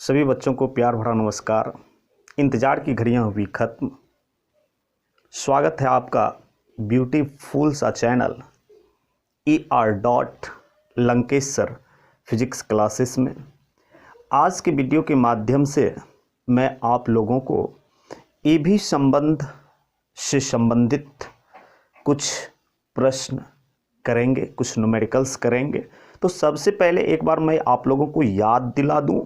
सभी बच्चों को प्यार भरा नमस्कार। इंतज़ार की घड़ियां हुई ख़त्म। स्वागत है आपका ब्यूटीफुल सा चैनल ER. फिजिक्स क्लासेस में। आज के वीडियो के माध्यम से मैं आप लोगों को EV संबंध से संबंधित कुछ प्रश्न करेंगे, कुछ न्यूमेरिकल्स करेंगे। तो सबसे पहले एक बार मैं आप लोगों को याद दिला दूं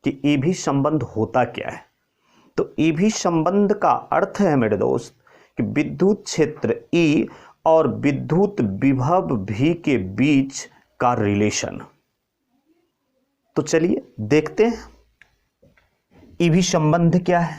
कि EV संबंध होता क्या है। तो EV संबंध का अर्थ है मेरे दोस्त कि विद्युत क्षेत्र E और विद्युत विभव V के बीच का रिलेशन। तो चलिए देखते हैं EV संबंध क्या है।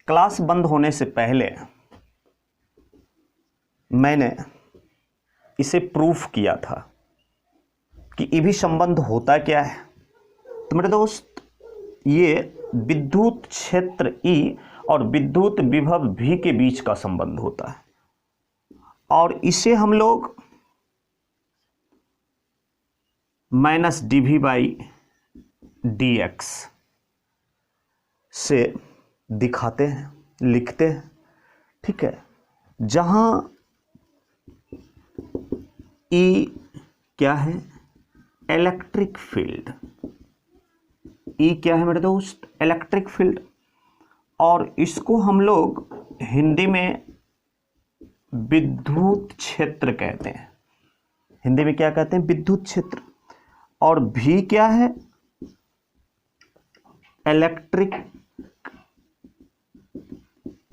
क्लास बंद होने से पहले मैंने इसे प्रूफ किया था कि EV संबंध होता क्या है। तो मेरे दोस्त, ये विद्युत क्षेत्र E और विद्युत विभव V के बीच का संबंध होता है और इसे हम लोग -dV/dx से दिखाते हैं, लिखते हैं। ठीक है, जहां E क्या है? Electric field. E क्या है मेरे दोस्त? Electric field. और इसको हम लोग हिंदी में विद्युत क्षेत्र कहते हैं। हिंदी में क्या कहते हैं? विद्युत क्षेत्र। और V क्या है? Electric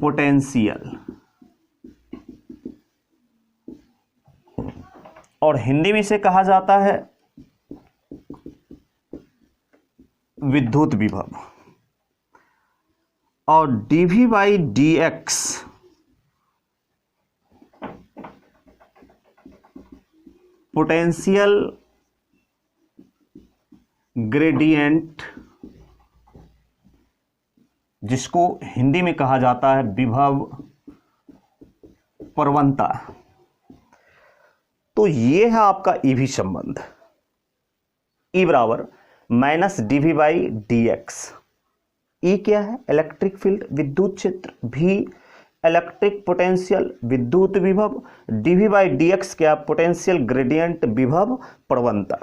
potential. और हिंदी में इसे कहा जाता है विद्युत विभव। और dV/dx पोटेंशियल ग्रेडियंट, जिसको हिंदी में कहा जाता है विभव प्रवणता। तो ये है आपका EV संबंध। E बराबर -dV/dx। E क्या है? इलेक्ट्रिक फील्ड, विद्युत क्षेत्र। V इलेक्ट्रिक पोटेंशियल, विद्युत विभव। dV/dx क्या? पोटेंशियल ग्रेडियंट, विभव प्रवणता।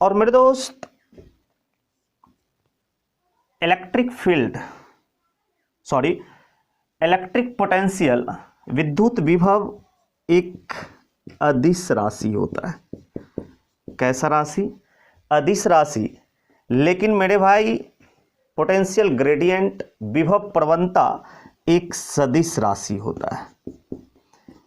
और मेरे दोस्त, इलेक्ट्रिक पोटेंशियल, विद्युत विभव एक अदिश राशि होता है। कैसा राशि? अदिश राशि। लेकिन मेरे भाई, पोटेंशियल ग्रेडियंट, विभव प्रवणता एक सदिश राशि होता है।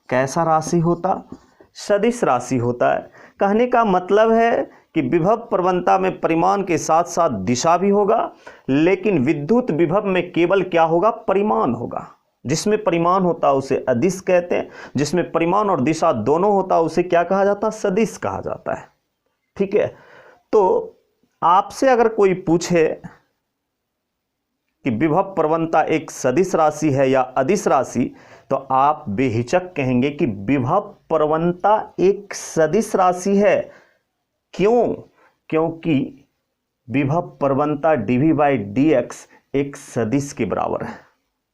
कैसा राशि होता? सदिश राशि होता है। कहने का मतलब है कि विभव प्रवणता में परिमाण के साथ साथ दिशा भी होगा, लेकिन विद्युत विभव में केवल क्या होगा? परिमाण होगा। जिसमें परिमाण होता है उसे अदिश कहते हैं, जिसमें परिमाण और दिशा दोनों होता है उसे क्या कहा जाता है? सदिश कहा जाता है। ठीक है, तो आपसे अगर कोई पूछे कि विभव प्रवणता एक सदिश राशि है या अदिश राशि, तो आप बेहिचक कहेंगे कि विभव प्रवणता एक सदिश राशि है। क्यों? क्योंकि विभव प्रवणता dV/dx एक सदिश के बराबर है।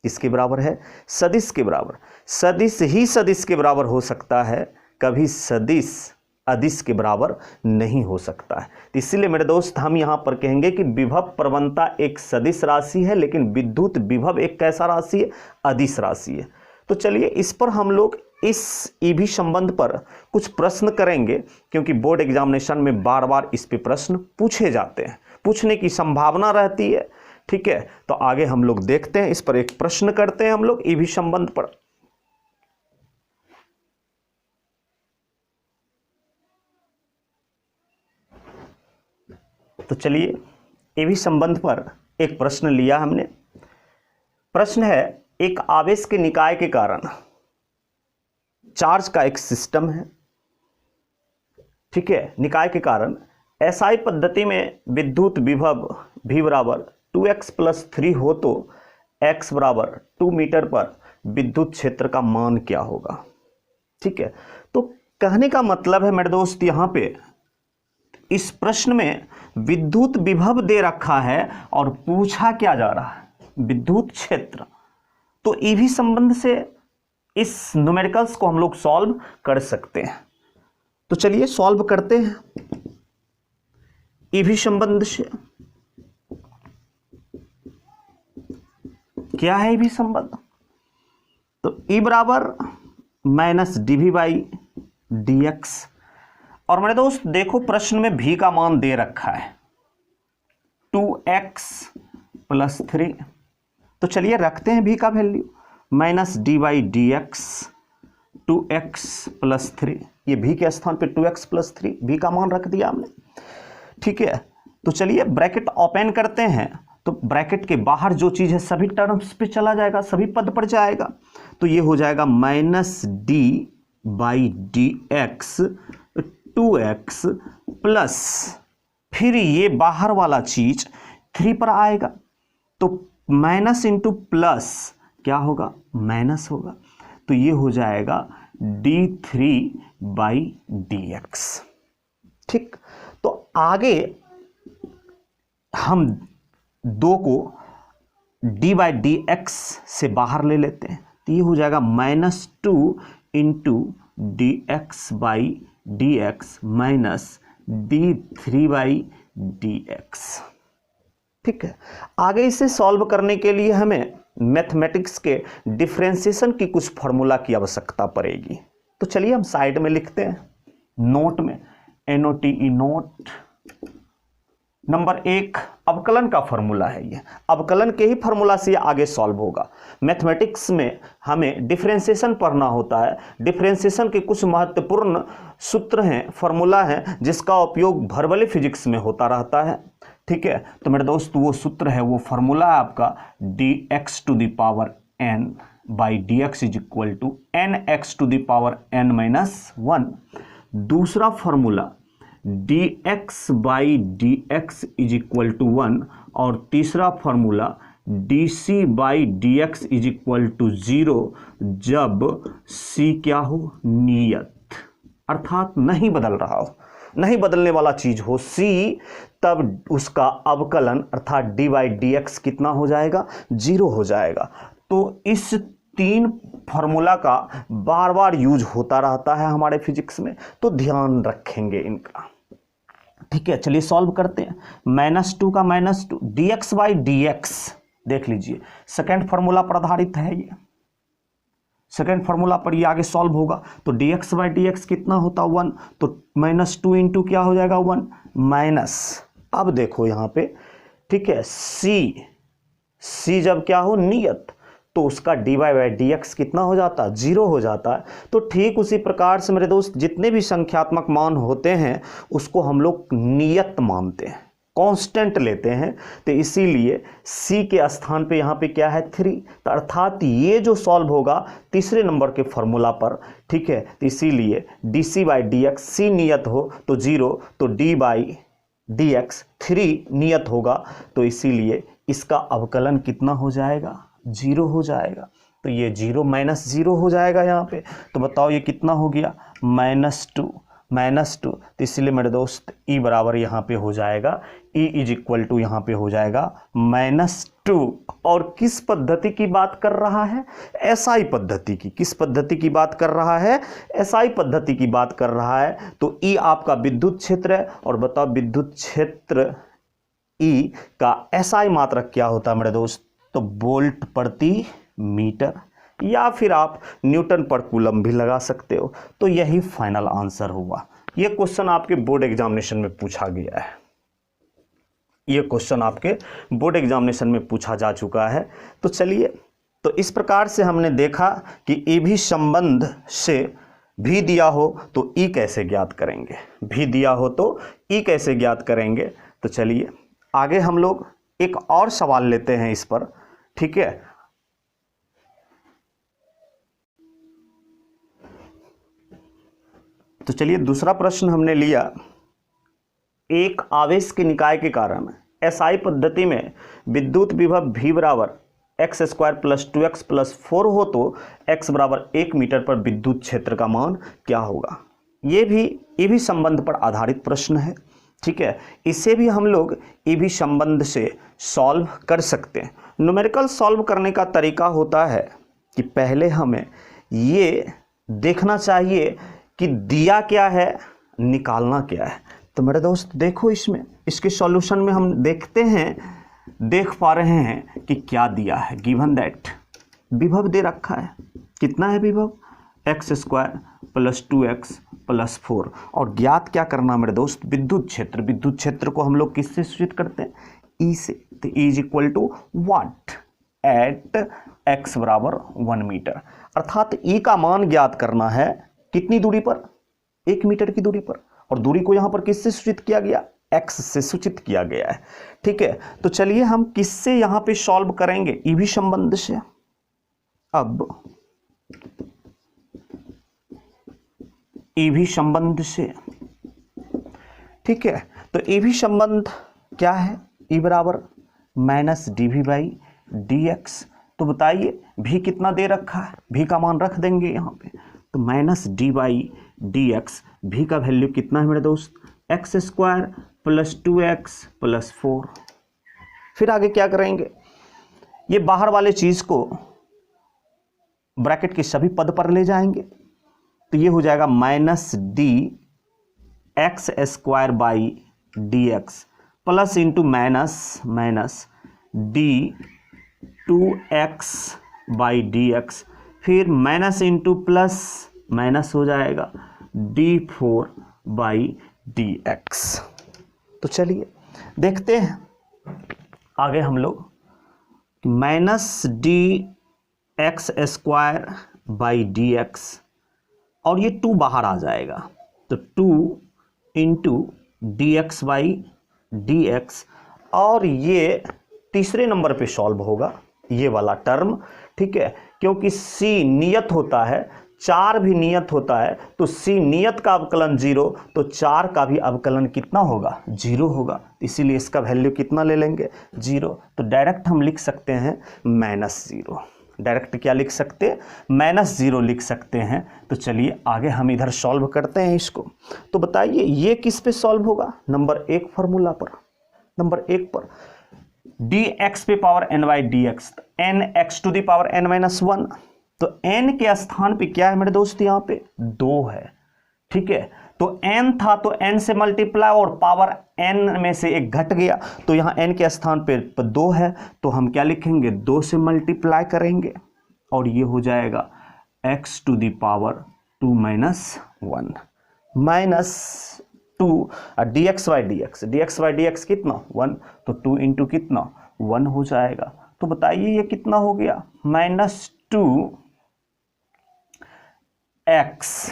किसके बराबर है? सदिश के बराबर। सदिश ही सदिश के बराबर हो सकता है, कभी सदिश अदिश के बराबर नहीं हो सकता है। तो इसीलिए मेरे दोस्त, हम यहां पर कहेंगे कि विभव प्रवणता एक सदिश राशि है, लेकिन विद्युत विभव एक कैसा राशि है? अदिश राशि है। तो चलिए, इस पर हम लोग इस EV संबंध पर कुछ प्रश्न करेंगे, क्योंकि बोर्ड एग्जामिनेशन में बार बार इस पे प्रश्न पूछे जाते हैं, पूछने की संभावना रहती है। ठीक है, तो आगे हम लोग देखते हैं, इस पर एक प्रश्न करते हैं हम लोग EV संबंध पर। तो चलिए, EV संबंध पर एक प्रश्न लिया हमने। प्रश्न है, एक आवेश के निकाय के कारण चार्ज का एक सिस्टम है। ठीक है, निकाय के कारण SI पद्धति में विद्युत विभव V बराबर 2x+3 हो तो x बराबर 2 मीटर पर विद्युत क्षेत्र का मान क्या होगा। ठीक है, तो कहने का मतलब है मेरे दोस्त, यहाँ पे इस प्रश्न में विद्युत विभव दे रखा है और पूछा क्या जा रहा है, विद्युत क्षेत्र। तो ईवी संबंध से इस न्यूमेरिकल्स को हम लोग सॉल्व कर सकते हैं। तो चलिए सॉल्व करते हैं ईवी संबंध से। क्या है ईवी संबंध? तो ई बराबर minus DV by D X. और मेरे दोस्त देखो प्रश्न में भी का मान दे रखा है 2x + 3। तो चलिए रखते हैं भी का value, minus D by D x 2x + 3। ये भी के स्थान पे 2x + 3 भी का मान रख दिया हमने, ठीक है। तो चलिए ब्रैकेट ओपन करते हैं, तो ब्रैकेट के बाहर जो चीज़ है सभी टर्म्स पे चला जाएगा, सभी पद पर जाएगा। तो ये हो जाएगा minus D by D x 2x plus, फिर ये बाहर वाला चीज 3 पर आएगा, तो माइनस इंटू प्लस क्या होगा, माइनस होगा। तो ये हो जाएगा d3/dx। ठीक, तो आगे हम 2 को d/dx से बाहर ले लेते हैं, तो ये हो जाएगा -2 इंटू dx/dx माइनस d3/dx। ठीक है, आगे इसे सॉल्व करने के लिए हमें मैथमेटिक्स के डिफरेंशिएशन की कुछ फॉर्मूला की आवश्यकता पड़ेगी। तो चलिए हम साइड में लिखते हैं, नोट में NOTE नोट। नंबर 1 अवकलन का फॉर्मूला है, ये अवकलन के ही फॉर्मूला से आगे सॉल्व होगा। मैथमेटिक्स में हमें डिफरेंशिएशन पढ़ना होता है, डिफरेंशिएशन के कुछ महत्वपूर्ण सूत्र हैं, फॉर्मूला हैं, जिसका उपयोग भर्बली फिजिक्स में होता रहता है। ठीक है, तो मेरे दोस्त वो सूत्र है, वो फॉर्मूला है आपका dx⁻n/dx = nx⁻n-1। दूसरा फॉर्मूला dx/dx = 1 और तीसरा फॉर्मूला dc/dx = 0 जब c क्या हो, नियत, अर्थात नहीं बदल रहा हो, नहीं बदलने वाला चीज हो c, तब उसका अवकलन अर्थात d/dx कितना हो जाएगा, 0 हो जाएगा। तो इस 3 फॉर्मूला का बार बार यूज होता रहता है हमारे फिजिक्स में, तो ध्यान रखेंगे इनका। ठीक है, चलिए सॉल्व करते हैं। -2 का -2 dx/dx देख लीजिए, सेकेंड फॉर्मूला पर आधारित है, ये सेकेंड फॉर्मूला पर ये आगे सॉल्व होगा। तो dx/dx कितना होता, 1, तो -2 इंटू क्या हो जाएगा, 1 माइनस, अब देखो यहाँ पे, ठीक है, c जब क्या हो, नियत, तो उसका dy/dx कितना हो जाता है, 0 हो जाता है। तो ठीक उसी प्रकार से मेरे दोस्त जितने भी संख्यात्मक मान होते हैं उसको हम लोग नियत मानते हैं, कांस्टेंट लेते हैं। तो इसीलिए c के स्थान पे यहाँ पे क्या है, 3, तो अर्थात ये जो सॉल्व होगा तीसरे नंबर के फॉर्मूला पर। ठीक है, तो इसीलिए dc/dx c नियत हो तो 0, तो d/dx 3 नियत होगा, तो इसीलिए इसका अवकलन कितना हो जाएगा, 0 हो जाएगा। तो ये 0 माइनस 0 हो जाएगा यहाँ पे। तो बताओ ये कितना हो गया, -2। तो इसलिए मेरे दोस्त E बराबर यहाँ पे हो जाएगा, E = यहाँ पे हो जाएगा -2। और किस पद्धति की बात कर रहा है, SI पद्धति की। किस पद्धति की बात कर रहा है, SI पद्धति की बात कर रहा है। तो E आपका विद्युत क्षेत्र है, और बताओ विद्युत क्षेत्र E का SI मात्रक क्या होता है मेरे दोस्त, तो वोल्ट प्रति मीटर, या फिर आप न्यूटन पर कूलम भी लगा सकते हो। तो यही फाइनल आंसर हुआ। ये क्वेश्चन आपके बोर्ड एग्जामिनेशन में पूछा गया है, ये क्वेश्चन आपके बोर्ड एग्जामिनेशन में पूछा जा चुका है। तो चलिए, तो इस प्रकार से हमने देखा कि ए भी संबंध से भी दिया हो तो ई कैसे ज्ञात करेंगे, भी दिया हो तो ई कैसे ज्ञात करेंगे। तो चलिए आगे हम लोग एक और सवाल लेते हैं इस पर। ठीक है, तो चलिए दूसरा प्रश्न हमने लिया, एक आवेश के निकाय के कारण SI पद्धति में विद्युत विभव V बराबर x² + 2x + 4 हो तो x बराबर 1 मीटर पर विद्युत क्षेत्र का मान क्या होगा। ये भी संबंध पर आधारित प्रश्न है। ठीक है, इसे भी हम लोग ईवी संबंध से सॉल्व कर सकते हैं। न्यूमेरिकल सॉल्व करने का तरीका होता है कि पहले हमें ये देखना चाहिए कि दिया क्या है, निकालना क्या है। तो मेरे दोस्त देखो, इसमें इसके सॉल्यूशन में हम देखते हैं, देख पा रहे हैं कि क्या दिया है। गिवन दैट विभव दे रखा है, कितना है विभव, x² + 2x + 4। और ज्ञात क्या करना मेरे दोस्त, विद्युत क्षेत्र। विद्युत क्षेत्र को हम लोग किससे सूचित करते हैं, E से। तो E = व्हाट एट x = 1 मीटर। अर्थात E का मान ज्ञात करना है कितनी दूरी पर, 1 मीटर की दूरी पर। और दूरी को यहां पर किससे सूचित किया गया, x से सूचित किया गया है। ठीक है, तो चलिए हम किससे यहां पे सॉल्व करेंगे, ईवी संबंध से। अब ईवी संबंध से, ठीक है, तो ईवी संबंध क्या है, E = -dV/dx। तो बताइए भी कितना दे रखा है, भी का मान रख देंगे यहाँ पे। तो -d/dx, भी का वैल्यू कितना है मेरे दोस्त, x² + 2x + 4। फिर आगे क्या करेंगे, ये बाहर वाले चीज को ब्रैकेट के सभी पद पर ले जाएंगे। तो ये हो जाएगा -dx² plus into minus d2x/dx, फिर माइनस इंटू प्लस माइनस हो जाएगा d4/dx। तो चलिए देखते हैं आगे हम लोग, -dx² और ये 2 बाहर आ जाएगा। तो 2 × dx/dx, और ये तीसरे नंबर पे सॉल्व होगा ये वाला टर्म। ठीक है, क्योंकि c नियत होता है, 4 भी नियत होता है, तो c नियत का अवकलन 0, तो 4 का भी अवकलन कितना होगा, 0 होगा। इसीलिए इसका वैल्यू कितना ले लेंगे, 0। तो डायरेक्ट हम लिख सकते हैं -0। डायरेक्ट क्या लिख सकते हैं, -0 लिख सकते हैं। तो चलिए आगे हम इधर सॉल्व करते हैं इसको। तो बताइए ये किस पे सॉल्व होगा, नंबर 1 फार्मूला पर। नंबर 1 पर dx पे पावर n/dx, nx⁻n-1। तो n के स्थान पे क्या है मेरे दोस्त, यहाँ पे 2 है। ठीक है, तो n था तो n से मल्टीप्लाई, और पावर n में से एक घट गया, तो यहाँ n के स्थान पे 2 है, तो हम क्या लिखेंगे, 2 से मल्टीप्लाई करेंगे, और ये हो जाएगा x⁻2 - 1 -2 dx/dx कितना 1, तो 2 × कितना 1 हो जाएगा। तो बताइए ये कितना हो गया, -2x।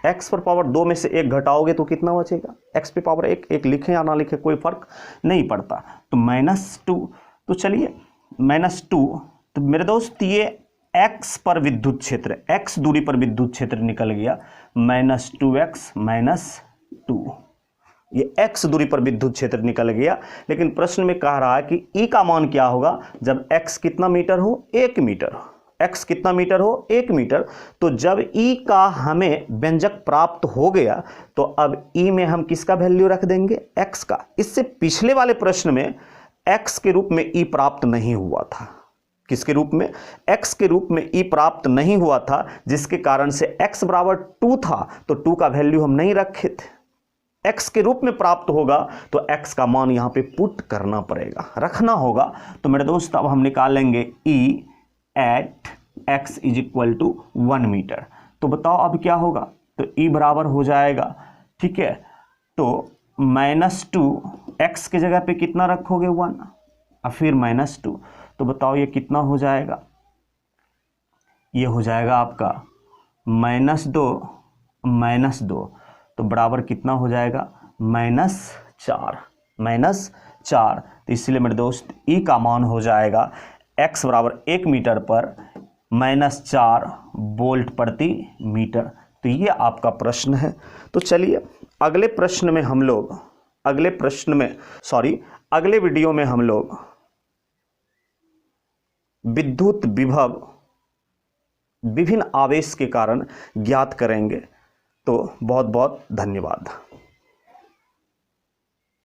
x पर पावर 2 में से 1 घटाओगे तो कितना बचेगा, x पे पावर 1 लिखें या ना लिखें कोई फर्क नहीं पड़ता। तो -2, तो चलिए -2, तो मेरे दोस्त ये x पर विद्युत क्षेत्र, x दूरी पर विद्युत क्षेत्र निकल गया, -2x - 2। ये x दूरी पर विद्युत क्षेत्र निकल गया। लेकिन प्रश्न में कह रहा है कि E का मान क्या होगा जब x कितना मीटर हो, 1 मीटर। x कितना मीटर हो, 1 मीटर। तो जब E का हमें व्यंजक प्राप्त हो गया, तो अब E में हम किसका वैल्यू रख देंगे, x का। इससे पिछले वाले प्रश्न में x के रूप में E प्राप्त नहीं हुआ था। किसके रूप में, x के रूप में E प्राप्त नहीं हुआ था, जिसके कारण से x = 2 था, तो 2 का वैल्यू हम नहीं रखे थे। x के रूप में प्राप्त होगा तो x का मान यहां पे पुट करना पड़ेगा, रखना होगा। तो मेरे दोस्त अब हम निकालेंगे E एट x = 1 मीटर। तो बताओ अब क्या होगा, तो E बराबर हो जाएगा, ठीक है, तो -2, x के जगह पे कितना रखोगे 1, और फिर -2, तो बताओ ये कितना हो जाएगा, ये हो जाएगा आपका -2, तो बराबर कितना हो जाएगा, -4। तो इसलिए मेरे दोस्त E का मान हो जाएगा x = 1 मीटर पर -4 वोल्ट प्रति मीटर। तो ये आपका प्रश्न है। तो चलिए अगले वीडियो में हम लोग विद्युत विभव विभिन्न आवेश के कारण ज्ञात करेंगे। तो बहुत बहुत धन्यवाद।